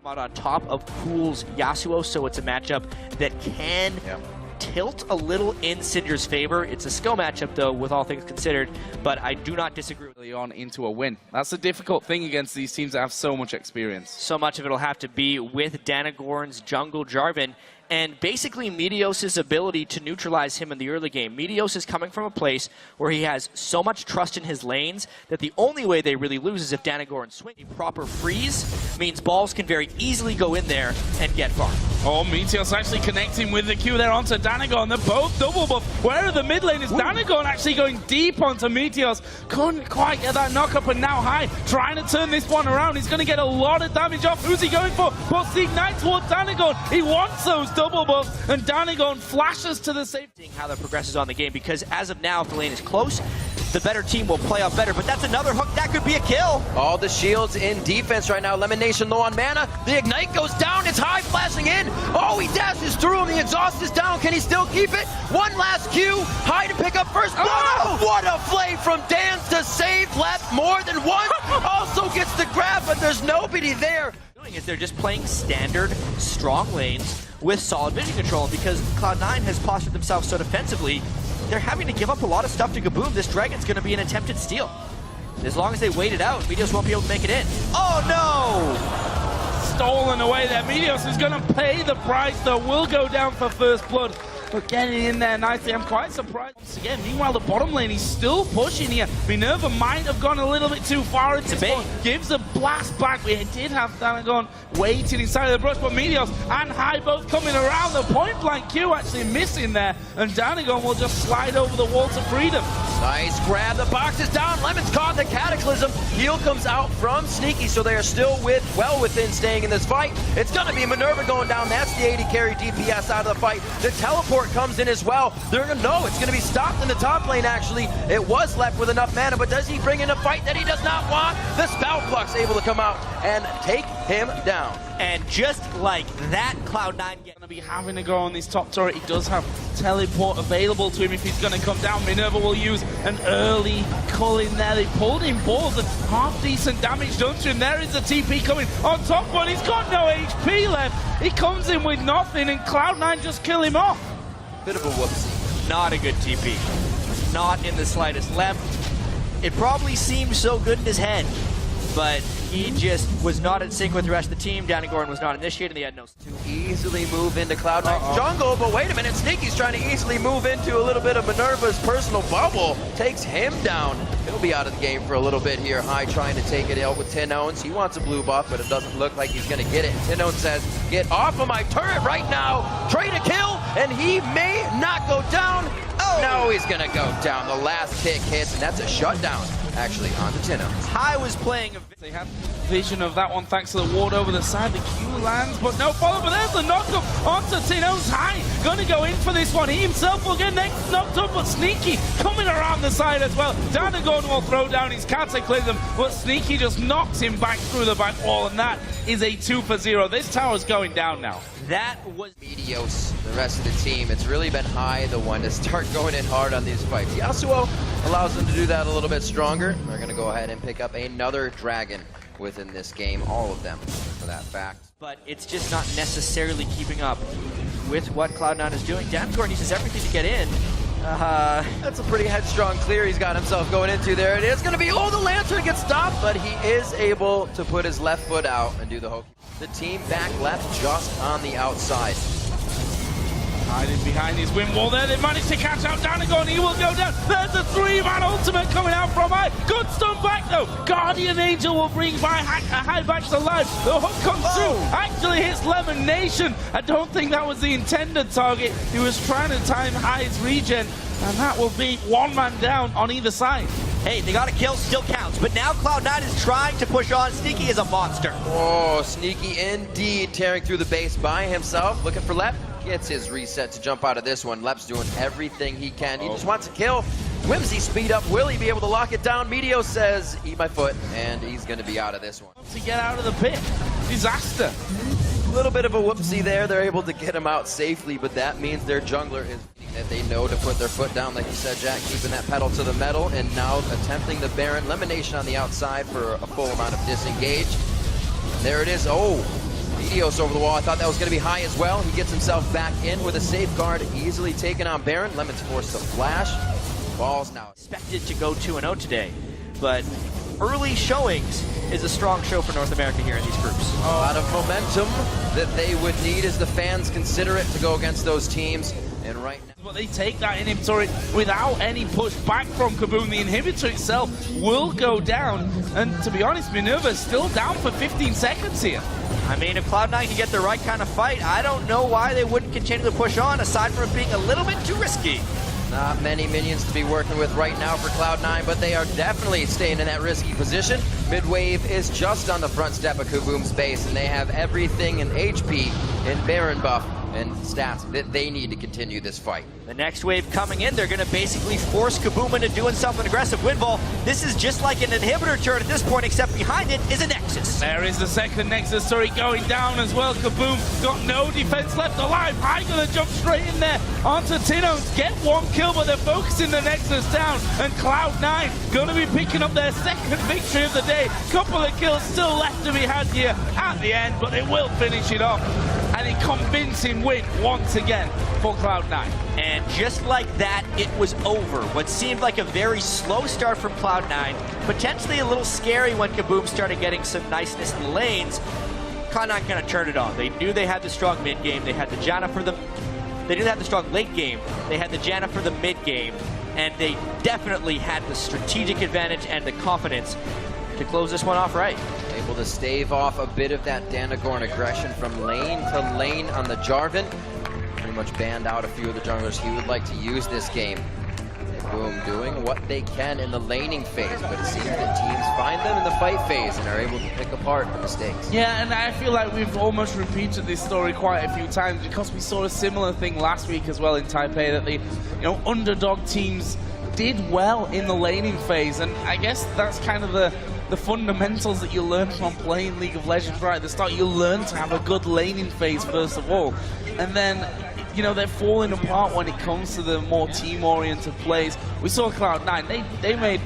I'm out on top of Pool's Yasuo, so it's a matchup that can tilt a little in Syndra's favor. It's a skill matchup, though, with all things considered, but I do not disagree. On into a win. That's a difficult thing against these teams that have so much experience. So much of it will have to be with Danagorn's jungle Jarvan, and basically Meteos' ability to neutralize him in the early game. Meteos is coming from a place where he has so much trust in his lanes that the only way they really lose is if Danagorn swings. A proper freeze means balls can very easily go in there and get far. Oh, Meteos actually connecting with the Q there onto Danagorn. They're both double buff. Where are the mid lane? Is Danagorn actually going deep onto Meteos? Couldn't quite get that knock up, and now High trying to turn this one around. He's going to get a lot of damage off. Who's he going for? Puts the ignite towards Danagorn. He wants those double buffs, and Danagorn flashes to the safe. Seeing how that progresses on the game, because as of now, if the lane is close, the better team will play off better, but that's another hook. That could be a kill. All the shields in defense right now. Lemon Nation low on mana. The ignite goes down. It's High flashing in. Oh, he dashes through him. The exhaust is down. Can he still keep it? One last Q. High to pick up first blood. Oh, what a play from Dance to save left more than one. Also gets the grab, but there's nobody there. Is they're just playing standard, strong lanes with solid vision control, and because Cloud9 has postured themselves so defensively, they're having to give up a lot of stuff to Kabum. This Dragon's going to be an attempted steal. As long as they wait it out, Meteos won't be able to make it in. Oh no! Stolen away there. Meteos is going to pay the price, though. Will go down for first blood. But getting in there nicely, I'm quite surprised. Once again, meanwhile, the bottom lane, he's still pushing here. Minerva might have gone a little bit too far into this one. Gives a blast back. We did have Danagorn waiting inside of the brush, but Meteos and High both coming around. The point blank Q actually missing there, and Danagorn will just slide over the wall to freedom. Nice grab. The box is down. Lemon's caught in the Cataclysm. Heal comes out from Sneaky, so they are still well within staying in this fight. It's going to be Minerva going down. That's the 80 carry DPS out of the fight. The teleport comes in as well. They're going to know it's going to be stopped in the top lane, actually. It was left with enough mana, but does he bring in a fight that he does not want? The Spell Flux able to come out and take him down. And just like that, Cloud9 going to be having to go on this top turret. He does have teleport available to him if he's going to come down. Minerva will use an early cull in there. They pulled in balls and half-decent damage done to him. There is a TP coming on top one. He's got no HP left. He comes in with nothing, and Cloud9 just kill him off. Bit of a whoopsie. Not a good TP. Not in the slightest. Left. It probably seemed so good in his head, but he just was not in sync with the rest of the team. Danagorn was not initiated. He had no... To easily move into Cloud9's jungle, but wait a minute, Sneaky's trying to easily move into a little bit of Minerva's personal bubble. Takes him down. He'll be out of the game for a little bit here. High trying to take it out with Tinones. He wants a blue buff, but it doesn't look like he's going to get it. Tinones says, get off of my turret right now. Try to kill, and he may not go down. Oh, no, he's going to go down. The last kick hits, and that's a shutdown, actually, on the Tinones. High was playing... They had vision of that one thanks to the ward over the side. The Q lands, but no follow. But there's the knockup onto Tino's. High going to go in for this one. He himself will get next knocked up, but Sneaky coming around the side as well. Danagorn will throw down his Cataclysm, but Sneaky just knocks him back through the back wall, and that is a 2-for-0. This tower's going down now. That was Meteos, the rest of the team. It's really been High the one to start going in hard on these fights. Yasuo allows them to do that a little bit stronger. They're going to go ahead and pick up another dragon within this game, all of them, for that fact. But it's just not necessarily keeping up with what Cloud9 is doing. Danagorn uses everything to get in. That's a pretty headstrong clear he's got himself going into there. It is going to be, oh, the Lantern gets stopped, but he is able to put his left foot out and do the hokey. The team back left just on the outside. Hiding behind his wind wall there. They managed to catch out Danagorn. He will go down. There's a 3-man ultimate coming out from High. Good stun back though. Guardian Angel will bring High back to life. The hook comes through. Actually hits Lemon Nation. I don't think that was the intended target. He was trying to time High's regen, and that will be one man down on either side. Hey, they got a kill, still counts. But now Cloud9 is trying to push on. Sneaky is a monster. Oh, Sneaky indeed, tearing through the base by himself. Looking for Lep. Gets his reset to jump out of this one. Lep's doing everything he can. He just wants to kill. Whimsy speed up. Will he be able to lock it down? Meteos says, eat my foot, and he's going to be out of this one. To get out of the pit. Disaster. A little bit of a whoopsie there. They're able to get him out safely, but that means their jungler is that they know to put their foot down, like you said, Jack, keeping that pedal to the metal, and now attempting the Baron. Elimination on the outside for a full amount of disengage. There it is. Oh, Meteos over the wall. I thought that was going to be high as well. He gets himself back in with a safeguard, easily taken on Baron. Lemon's forced to flash. Balls now. Expected to go 2-0 today, but early showings is a strong show for North America here in these groups. A lot of momentum that they would need as the fans consider it to go against those teams. And right now, but they take that inhibitor without any push back from Kabum. The inhibitor itself will go down, and to be honest, Minerva's still down for 15 seconds here. I mean, if Cloud9 can get the right kind of fight, I don't know why they wouldn't continue to push on, aside from it being a little bit too risky. not many minions to be working with right now for Cloud9, but they are definitely staying in that risky position. Midwave is just on the front step of Kabum's base, and they have everything in HP, in Baron buff, and stats that they need to continue this fight. The next wave coming in, they're going to basically force Kabum into doing something aggressive. Windfall, this is just like an inhibitor turret at this point, except behind it is a Nexus. There is the second Nexus turret going down as well. Kabum got no defense left alive. High gonna jump straight in there onto Tinones, get one kill, but they're focusing the Nexus down, and Cloud9 gonna be picking up their second victory of the day. Couple of kills still left to be had here at the end, but they will finish it off. And a convincing win once again for Cloud9. And just like that, it was over. What seemed like a very slow start from Cloud9, potentially a little scary when Kabum started getting some niceness in the lanes. Cloud9 kind of turned it on. They knew they had the strong mid game. They had the Janna for the... They didn't have the strong late game. They had the Janna for the mid game. And they definitely had the strategic advantage and the confidence to close this one off right. Able to stave off a bit of that Danagorn aggression from lane to lane on the Jarvan. Pretty much banned out a few of the junglers he would like to use this game. Boom, doing what they can in the laning phase, but it seems that teams find them in the fight phase and are able to pick apart the mistakes. Yeah, and I feel like we've almost repeated this story quite a few times because we saw a similar thing last week as well in Taipei, that the underdog teams did well in the laning phase, and I guess that's kind of the fundamentals that you learn from playing League of Legends right at the start. You learn to have a good laning phase first of all, and then they're falling apart when it comes to the more team-oriented plays. We saw Cloud9, they made